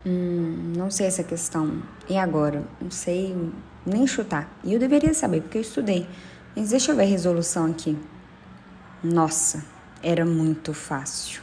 Não sei essa questão. E agora? Não sei nem chutar. E eu deveria saber, porque eu estudei. Mas deixa eu ver a resolução aqui. Nossa, era muito fácil.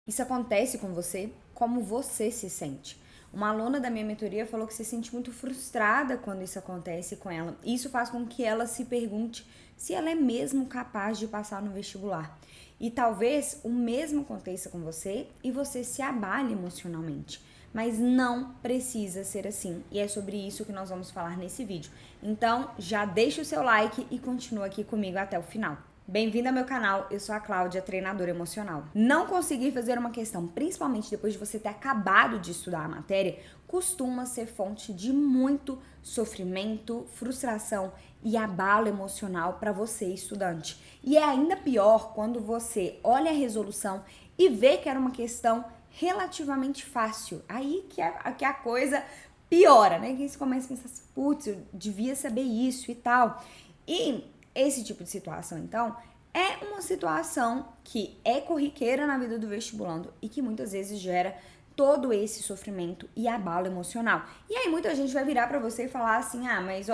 Isso acontece com você? Como você se sente? Uma aluna da minha mentoria falou que se sente muito frustrada quando isso acontece com ela. Isso faz com que ela se pergunte se ela é mesmo capaz de passar no vestibular. E talvez o mesmo aconteça com você e você se abale emocionalmente. Mas não precisa ser assim. E é sobre isso que nós vamos falar nesse vídeo. Então, já deixa o seu like e continua aqui comigo até o final. Bem-vindo ao meu canal, eu sou a Cláudia, treinadora emocional. Não conseguir fazer uma questão, principalmente depois de você ter acabado de estudar a matéria, costuma ser fonte de muito sofrimento, frustração e abalo emocional para você, estudante. E é ainda pior quando você olha a resolução e vê que era uma questão relativamente fácil. Aí que a coisa piora, né? Que você começa a pensar assim, putz, eu devia saber isso e tal. E esse tipo de situação, então, é uma situação que é corriqueira na vida do vestibulando e que muitas vezes gera todo esse sofrimento e abalo emocional. E aí muita gente vai virar pra você e falar assim, mas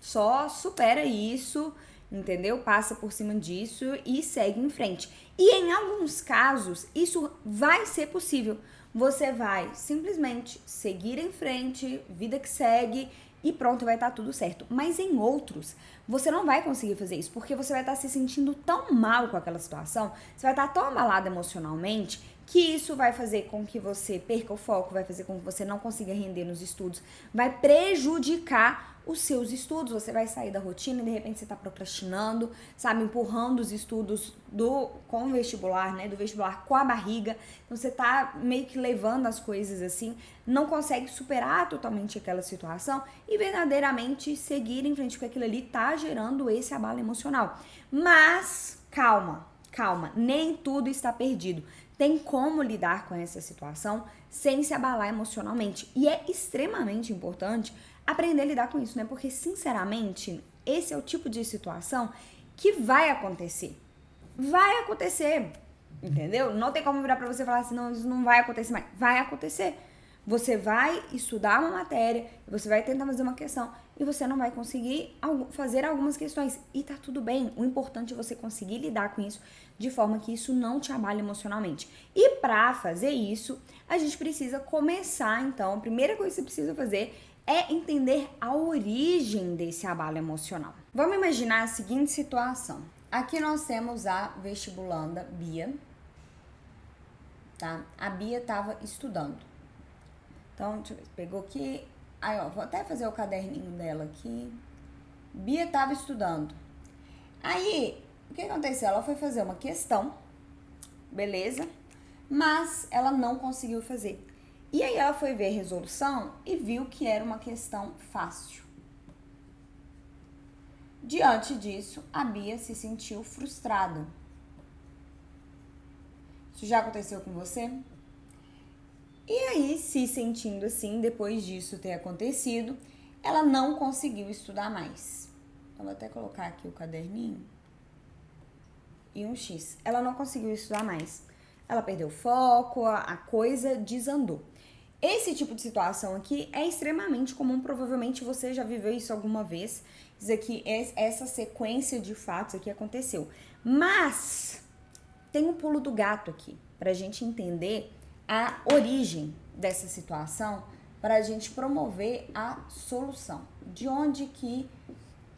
só supera isso, entendeu? Passa por cima disso e segue em frente. E em alguns casos, isso vai ser possível. Você vai simplesmente seguir em frente, vida que segue, e pronto, vai estar tudo certo. Mas em outros, você não vai conseguir fazer isso, porque você vai estar se sentindo tão mal com aquela situação, você vai estar tão abalado emocionalmente, que isso vai fazer com que você perca o foco, vai fazer com que você não consiga render nos estudos, vai prejudicar os seus estudos, você vai sair da rotina e de repente você tá procrastinando, sabe, empurrando os estudos com o vestibular, né, do vestibular com a barriga, então você tá meio que levando as coisas assim, não consegue superar totalmente aquela situação e verdadeiramente seguir em frente, porque aquilo ali tá gerando esse abalo emocional. Mas, calma, nem tudo está perdido. Tem como lidar com essa situação sem se abalar emocionalmente. E é extremamente importante aprender a lidar com isso, né? Porque, sinceramente, esse é o tipo de situação que vai acontecer. Vai acontecer, entendeu? Não tem como virar pra você e falar assim, não, isso não vai acontecer mais. Vai acontecer. Você vai estudar uma matéria, você vai tentar fazer uma questão e você não vai conseguir fazer algumas questões. E tá tudo bem. O importante é você conseguir lidar com isso de forma que isso não te abale emocionalmente. E para fazer isso, a gente precisa começar, então, a primeira coisa que você precisa fazer é entender a origem desse abalo emocional. Vamos imaginar a seguinte situação. Aqui nós temos a vestibulanda Bia, tá? A Bia estava estudando. Então, deixa eu ver, pegou aqui, aí ó, vou até fazer o caderninho dela aqui. Bia estava estudando. Aí, o que aconteceu? Ela foi fazer uma questão, beleza? Mas ela não conseguiu fazer. E aí ela foi ver a resolução e viu que era uma questão fácil. Diante disso, a Bia se sentiu frustrada. Isso já aconteceu com você? E aí, se sentindo assim, depois disso ter acontecido, ela não conseguiu estudar mais. Então, vou até colocar aqui o caderninho e um X. Ela não conseguiu estudar mais. Ela perdeu o foco, a coisa desandou. Esse tipo de situação aqui é extremamente comum, provavelmente você já viveu isso alguma vez. Isso aqui, essa sequência de fatos aqui aconteceu. Mas tem um pulo do gato aqui, pra gente entender a origem dessa situação, pra gente promover a solução. De onde que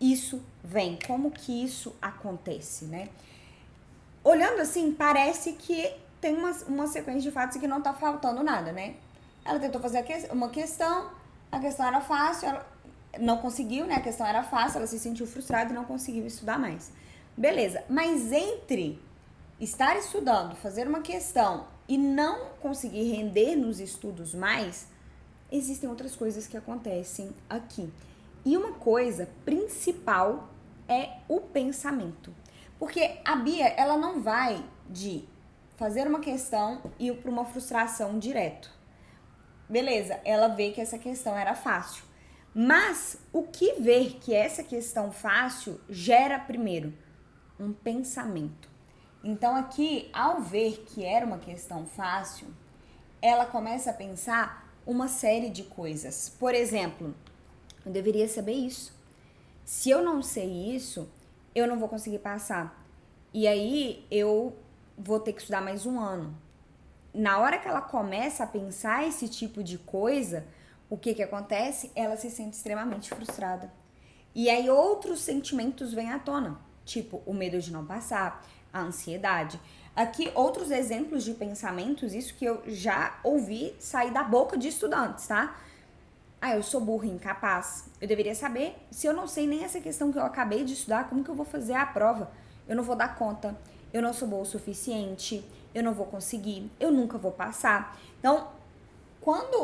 isso vem? Como que isso acontece, né? Olhando assim, parece que tem uma sequência de fatos que não tá faltando nada, né? Ela tentou fazer uma questão, a questão era fácil, ela não conseguiu, né? A questão era fácil, ela se sentiu frustrada e não conseguiu estudar mais. Beleza, mas entre estar estudando, fazer uma questão e não conseguir render nos estudos mais, existem outras coisas que acontecem aqui. E uma coisa principal é o pensamento. Porque a Bia, ela não vai de fazer uma questão e ir para uma frustração direto. Beleza, ela vê que essa questão era fácil. Mas o que ver que essa questão fácil gera primeiro? Um pensamento. Então aqui, ao ver que era uma questão fácil, ela começa a pensar uma série de coisas. Por exemplo, eu deveria saber isso. Se eu não sei isso, eu não vou conseguir passar. E aí eu vou ter que estudar mais um ano. Na hora que ela começa a pensar esse tipo de coisa, o que acontece? Ela se sente extremamente frustrada. E aí outros sentimentos vêm à tona, tipo o medo de não passar, a ansiedade. Aqui outros exemplos de pensamentos, isso que eu já ouvi sair da boca de estudantes, tá? Ah, eu sou burra, incapaz. Eu deveria saber. Se eu não sei nem essa questão que eu acabei de estudar, como que eu vou fazer a prova? Eu não vou dar conta. Eu não sou boa o suficiente. Eu não vou conseguir. Eu nunca vou passar. Então, quando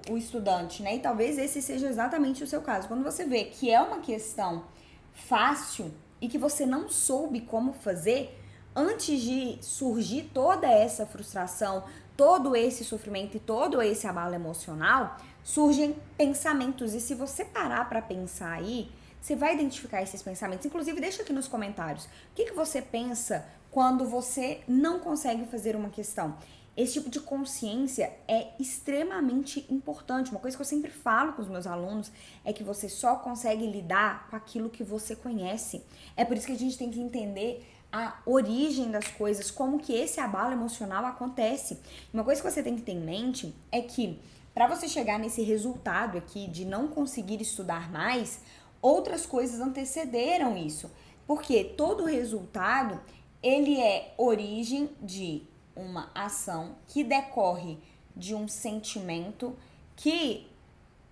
o estudante, né, e talvez esse seja exatamente o seu caso, quando você vê que é uma questão fácil e que você não soube como fazer, antes de surgir toda essa frustração, todo esse sofrimento e todo esse abalo emocional, surgem pensamentos. E se você parar para pensar aí, você vai identificar esses pensamentos. Inclusive, deixa aqui nos comentários. O que você pensa quando você não consegue fazer uma questão? Esse tipo de consciência é extremamente importante. Uma coisa que eu sempre falo com os meus alunos é que você só consegue lidar com aquilo que você conhece. É por isso que a gente tem que entender a origem das coisas, como que esse abalo emocional acontece. Uma coisa que você tem que ter em mente é que para você chegar nesse resultado aqui de não conseguir estudar mais, outras coisas antecederam isso. Porque todo resultado, ele é origem de uma ação que decorre de um sentimento que...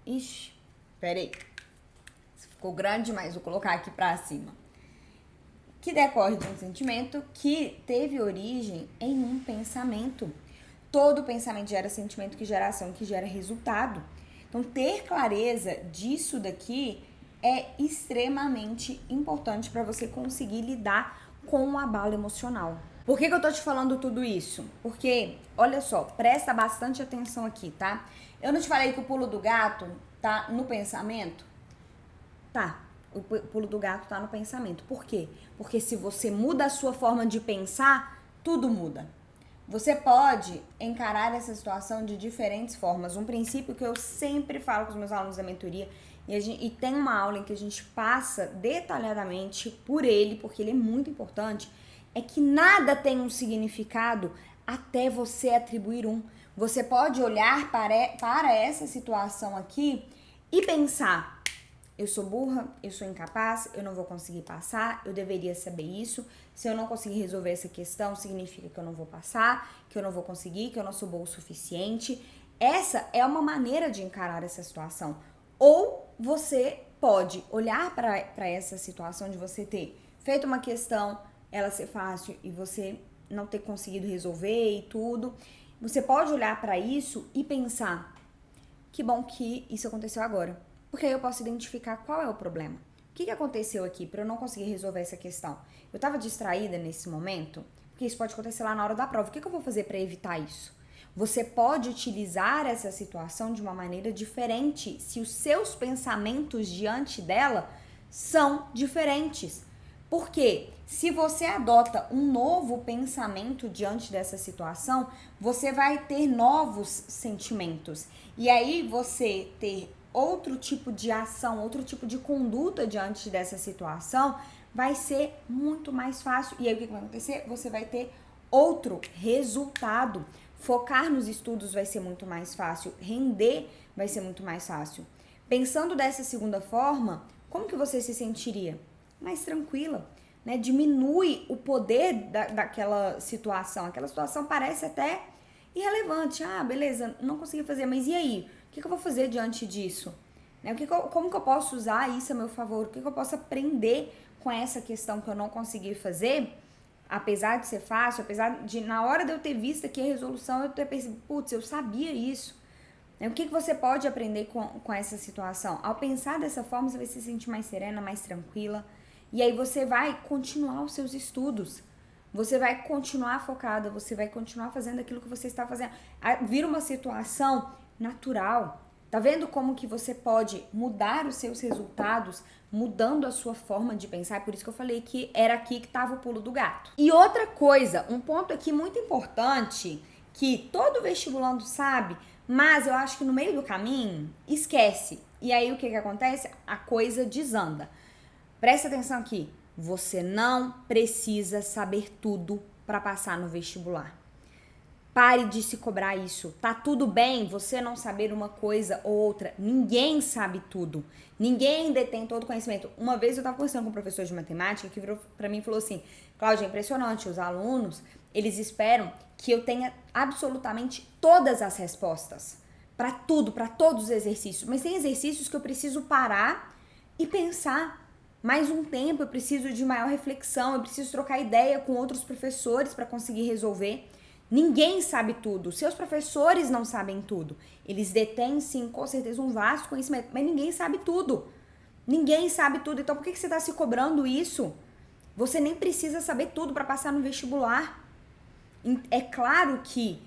Ixi, peraí. Ficou grande demais, vou colocar aqui pra cima. Que decorre de um sentimento que teve origem em um pensamento. Todo pensamento gera sentimento, que gera ação, que gera resultado. Então, ter clareza disso daqui é extremamente importante para você conseguir lidar com o abalo emocional. Por que eu tô te falando tudo isso? Porque, olha só, presta bastante atenção aqui, tá? Eu não te falei que o pulo do gato tá no pensamento? Tá, o pulo do gato tá no pensamento. Por quê? Porque se você muda a sua forma de pensar, tudo muda. Você pode encarar essa situação de diferentes formas. Um princípio que eu sempre falo com os meus alunos da mentoria, e tem uma aula em que a gente passa detalhadamente por ele, porque ele é muito importante, é que nada tem um significado até você atribuir um. Você pode olhar para essa situação aqui e pensar: eu sou burra, eu sou incapaz, eu não vou conseguir passar, eu deveria saber isso. Se eu não conseguir resolver essa questão, significa que eu não vou passar, que eu não vou conseguir, que eu não sou boa o suficiente. Essa é uma maneira de encarar essa situação. Ou você pode olhar para essa situação de você ter feito uma questão, ela ser fácil e você não ter conseguido resolver e tudo. Você pode olhar para isso e pensar: que bom que isso aconteceu agora. Porque aí eu posso identificar qual é o problema. O que aconteceu aqui para eu não conseguir resolver essa questão? Eu estava distraída nesse momento? Porque isso pode acontecer lá na hora da prova. O que eu vou fazer para evitar isso? Você pode utilizar essa situação de uma maneira diferente se os seus pensamentos diante dela são diferentes. Porque se você adota um novo pensamento diante dessa situação, você vai ter novos sentimentos. E aí você ter outro tipo de ação, outro tipo de conduta diante dessa situação vai ser muito mais fácil. E aí o que vai acontecer? Você vai ter outro resultado. Focar nos estudos vai ser muito mais fácil, render vai ser muito mais fácil. Pensando dessa segunda forma, como que você se sentiria? Mais tranquila, né? Diminui o poder daquela situação. Aquela situação parece até irrelevante. Ah, beleza, não consegui fazer, mas e aí? O que eu vou fazer diante disso? Né? Como que eu posso usar isso a meu favor? O que eu posso aprender com essa questão que eu não consegui fazer? Apesar de ser fácil, apesar de, na hora de eu ter visto aqui a resolução, eu ter pensado: putz, eu sabia isso. O que você pode aprender com essa situação? Ao pensar dessa forma, você vai se sentir mais serena, mais tranquila. E aí você vai continuar os seus estudos. Você vai continuar focada, você vai continuar fazendo aquilo que você está fazendo. Vira uma situação natural. Tá vendo como que você pode mudar os seus resultados, mudando a sua forma de pensar? É por isso que eu falei que era aqui que estava o pulo do gato. E outra coisa, um ponto aqui muito importante, que todo vestibulando sabe, mas eu acho que no meio do caminho esquece. E aí o que acontece? A coisa desanda. Presta atenção aqui. Você não precisa saber tudo para passar no vestibular. Pare de se cobrar isso. Tá tudo bem você não saber uma coisa ou outra. Ninguém sabe tudo. Ninguém detém todo o conhecimento. Uma vez eu tava conversando com um professor de matemática que virou pra mim e falou assim: Cláudia, é impressionante, os alunos, eles esperam que eu tenha absolutamente todas as respostas para tudo, para todos os exercícios. Mas tem exercícios que eu preciso parar e pensar mais um tempo, eu preciso de maior reflexão, eu preciso trocar ideia com outros professores para conseguir resolver. Ninguém sabe tudo, seus professores não sabem tudo. Eles detêm, sim, com certeza, um vasto conhecimento, mas ninguém sabe tudo. Ninguém sabe tudo, então por que você está se cobrando isso? Você nem precisa saber tudo para passar no vestibular. É claro que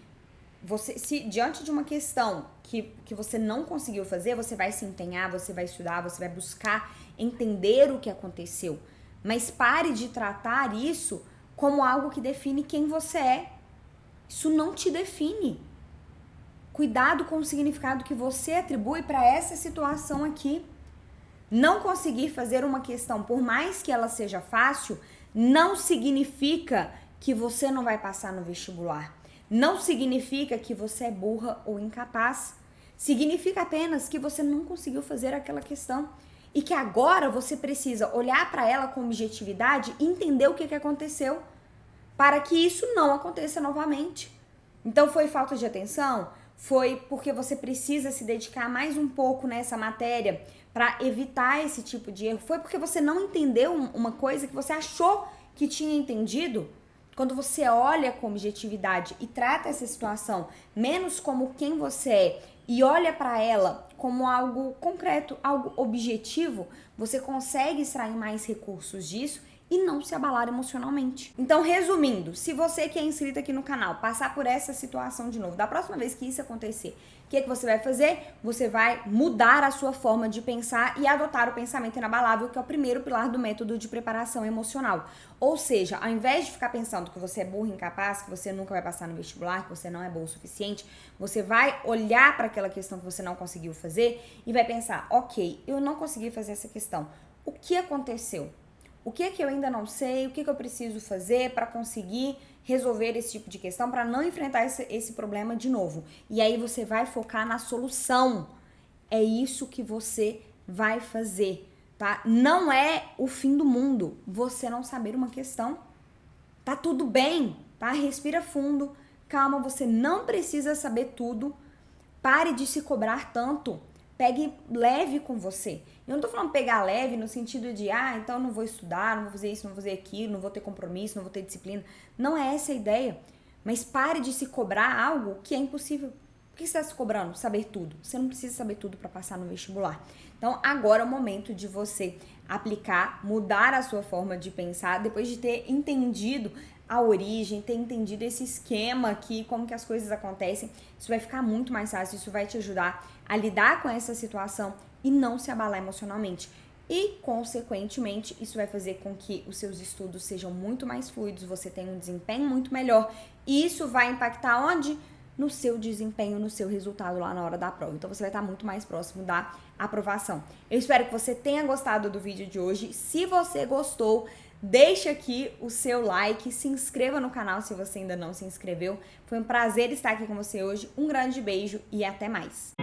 você, se diante de uma questão que você não conseguiu fazer, você vai se empenhar, você vai estudar, você vai buscar entender o que aconteceu. Mas pare de tratar isso como algo que define quem você é. Isso não te define. Cuidado com o significado que você atribui para essa situação aqui. Não conseguir fazer uma questão, por mais que ela seja fácil, não significa que você não vai passar no vestibular. Não significa que você é burra ou incapaz. Significa apenas que você não conseguiu fazer aquela questão e que agora você precisa olhar para ela com objetividade e entender o que aconteceu para que isso não aconteça novamente. Então foi falta de atenção? Foi porque você precisa se dedicar mais um pouco nessa matéria para evitar esse tipo de erro? Foi porque você não entendeu uma coisa que você achou que tinha entendido? Quando você olha com objetividade e trata essa situação menos como quem você é e olha para ela como algo concreto, algo objetivo, você consegue extrair mais recursos disso e não se abalar emocionalmente. Então, resumindo, se você que é inscrito aqui no canal passar por essa situação de novo, da próxima vez que isso acontecer, o que você vai fazer? Você vai mudar a sua forma de pensar e adotar o pensamento inabalável, que é o primeiro pilar do método de preparação emocional. Ou seja, ao invés de ficar pensando que você é burro, incapaz, que você nunca vai passar no vestibular, que você não é bom o suficiente, você vai olhar para aquela questão que você não conseguiu fazer e vai pensar: ok, eu não consegui fazer essa questão. O que aconteceu? O que é que eu ainda não sei? O que é que eu preciso fazer para conseguir resolver esse tipo de questão, para não enfrentar esse problema de novo? E aí você vai focar na solução. É isso que você vai fazer, tá? Não é o fim do mundo você não saber uma questão. Tá tudo bem, tá? Respira fundo, calma, você não precisa saber tudo. Pare de se cobrar tanto. Pegue leve com você. Eu não tô falando pegar leve no sentido de, então não vou estudar, não vou fazer isso, não vou fazer aquilo, não vou ter compromisso, não vou ter disciplina. Não é essa a ideia. Mas pare de se cobrar algo que é impossível. Por que você está se cobrando? Saber tudo. Você não precisa saber tudo para passar no vestibular. Então, agora é o momento de você aplicar, mudar a sua forma de pensar, depois de ter entendido a origem, ter entendido esse esquema aqui, como que as coisas acontecem. Isso vai ficar muito mais fácil, isso vai te ajudar a lidar com essa situação e não se abalar emocionalmente. E, consequentemente, isso vai fazer com que os seus estudos sejam muito mais fluidos, você tenha um desempenho muito melhor. E isso vai impactar onde? No seu desempenho, no seu resultado lá na hora da prova. Então, você vai estar muito mais próximo da aprovação. Eu espero que você tenha gostado do vídeo de hoje. Se você gostou, deixa aqui o seu like, se inscreva no canal se você ainda não se inscreveu. Foi um prazer estar aqui com você hoje. Um grande beijo e até mais.